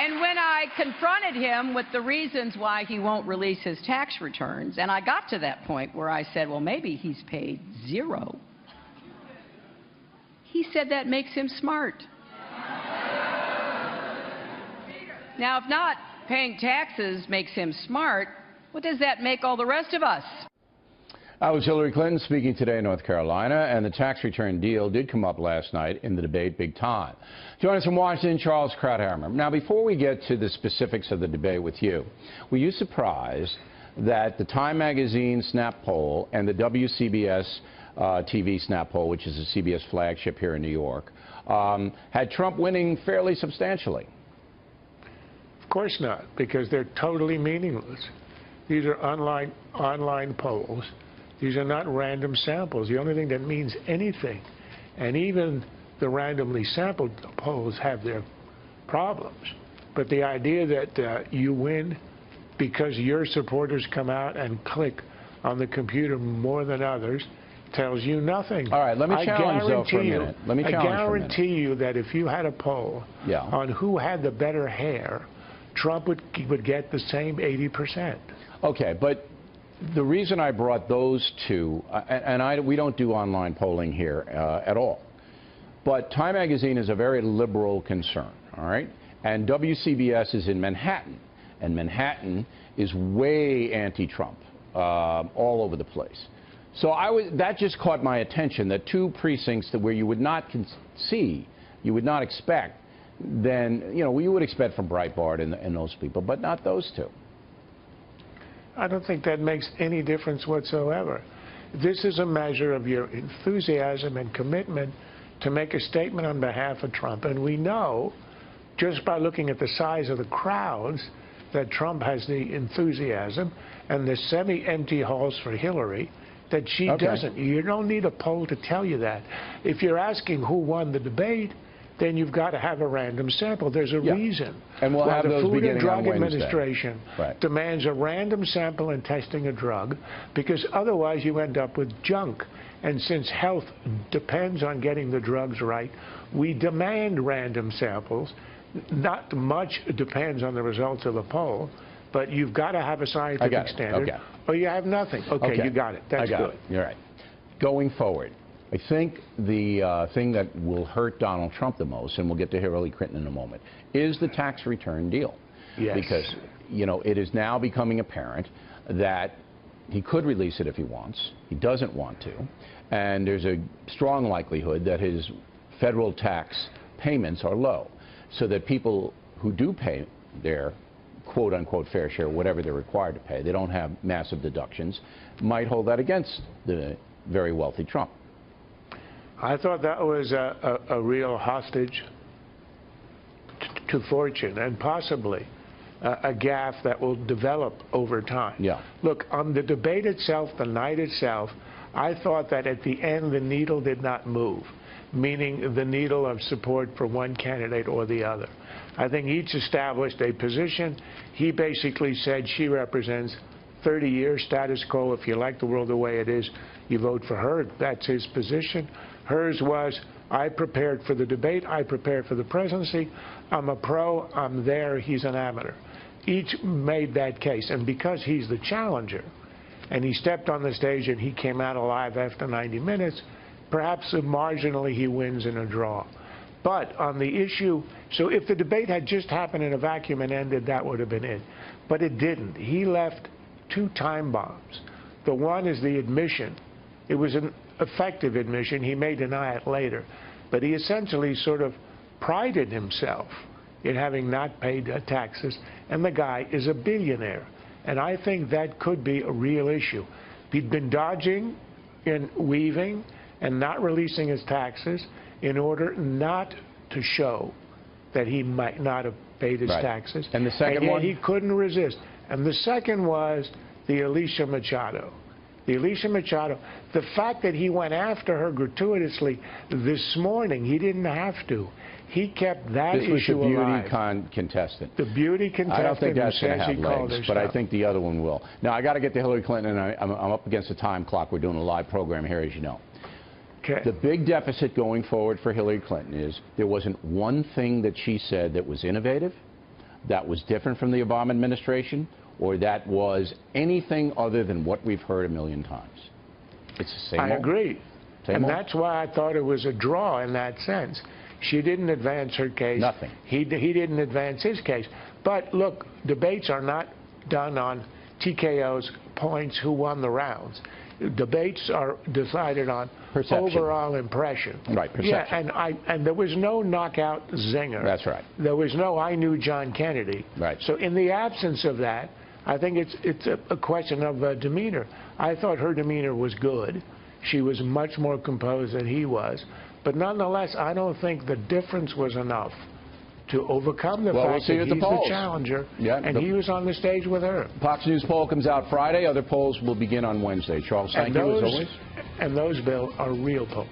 And when I confronted him with the reasons why he won't release his tax returns, and I got to that point where I said, well, maybe he's paid zero, he said that makes him smart. Now, if not paying taxes makes him smart, what does that make all the rest of us? That was Hillary Clinton speaking today in North Carolina, and the tax return deal did come up last night in the debate big time. Joining us from Washington, Charles Krauthammer. Now, before we get to the specifics of the debate with you, were you surprised that the Time Magazine Snap Poll and the WCBS TV Snap Poll, which is a CBS flagship here in New York, had Trump winning fairly substantially? Of course not, because they're totally meaningless. These are online polls. These are not random samples. The only thing that means anything, and even the randomly sampled polls have their problems, but the idea that you win because your supporters come out and click on the computer more than others tells you nothing. All right, let me challenge though for a minute. I guarantee you that if you had a poll on who had the better hair, Trump would get the same 80%. Okay, but the reason I brought those two, we don't do online polling here at all, but Time Magazine is a very liberal concern, all right? And WCBS is in Manhattan, and Manhattan is way anti-Trump all over the place. So that just caught my attention, that two precincts where you would not you would not expect, then, you know, you would expect from Breitbart and those people, but not those two. I don't think that makes any difference whatsoever. This is a measure of your enthusiasm and commitment to make a statement on behalf of Trump. And we know, just by looking at the size of the crowds, that Trump has the enthusiasm and the semi-empty halls for Hillary that she doesn't. You don't need a poll to tell you that. If you're asking who won the debate, then you've got to have a random sample. There's a reason. And we'll have those beginning on Wednesday. The Food and Drug Administration demands a random sample in testing a drug, because otherwise you end up with junk. And since health depends on getting the drugs right, we demand random samples. Not much depends on the results of the poll, but you've got to have a scientific standard, or you have nothing. Okay, you got it. That's good. You're right. Going forward, I think the thing that will hurt Donald Trump the most, and we'll get to Hillary Clinton in a moment, is the tax return deal. Yes. Because, you know, it is now becoming apparent that he could release it if he wants. He doesn't want to. And there's a strong likelihood that his federal tax payments are low, so that people who do pay their quote-unquote fair share, whatever they're required to pay, they don't have massive deductions, might hold that against the very wealthy Trump. I thought that was a real hostage to fortune, and possibly a gaffe that will develop over time. Yeah. Look, on the debate itself, the night itself, I thought that at the end the needle did not move, meaning the needle of support for one candidate or the other. I think each established a position. He basically said she represents 30 years status quo. If you like the world the way it is, you vote for her. That's his position. Hers was, I prepared for the debate, I prepared for the presidency, I'm a pro, I'm there, he's an amateur. Each made that case, and because he's the challenger, and he stepped on the stage and he came out alive after 90 minutes, perhaps marginally he wins in a draw. But on the issue, so if the debate had just happened in a vacuum and ended, that would have been it. But it didn't. He left two time bombs. The one is the admission. It was an effective admission. He may deny it later. But he essentially sort of prided himself in having not paid taxes, and the guy is a billionaire. And I think that could be a real issue. He'd been dodging and weaving and not releasing his taxes in order not to show that he might not have paid his taxes. And the second one? He couldn't resist. And the second was the Alicia Machado. The Alicia Machado, the fact that he went after her gratuitously this morning, he didn't have to. He kept that issue alive. This was the beauty contestant. The beauty contestant. I don't think that's going to have legs, but I think the other one will. Now, I got to get to Hillary Clinton, and I'm up against the time clock. We're doing a live program here, as you know. Okay. The big deficit going forward for Hillary Clinton is there wasn't one thing that she said that was innovative, that was different from the Obama administration or that was anything other than what we've heard a million times? It's the same I old. agree. Same And old. that's why I thought it was a draw in that sense. She didn't advance her case. Nothing. He didn't advance his case. But look, debates are not done on TKO's points, who won the rounds. Debates are decided on Perception. overall impression. Right, perception. Yeah, and there was no knockout zinger. That's right. There was no I knew John Kennedy. Right. So in the absence of that, I think it's a question of demeanor. I thought her demeanor was good. She was much more composed than he was. But nonetheless, I don't think the difference was enough to overcome the Well, we'll fact see that at the he's polls. the challenger, Yeah, and he was on the stage with her. Fox News poll comes out Friday. Other polls will begin on Wednesday. Charles, thank you as always. And those, Bill, are real polls.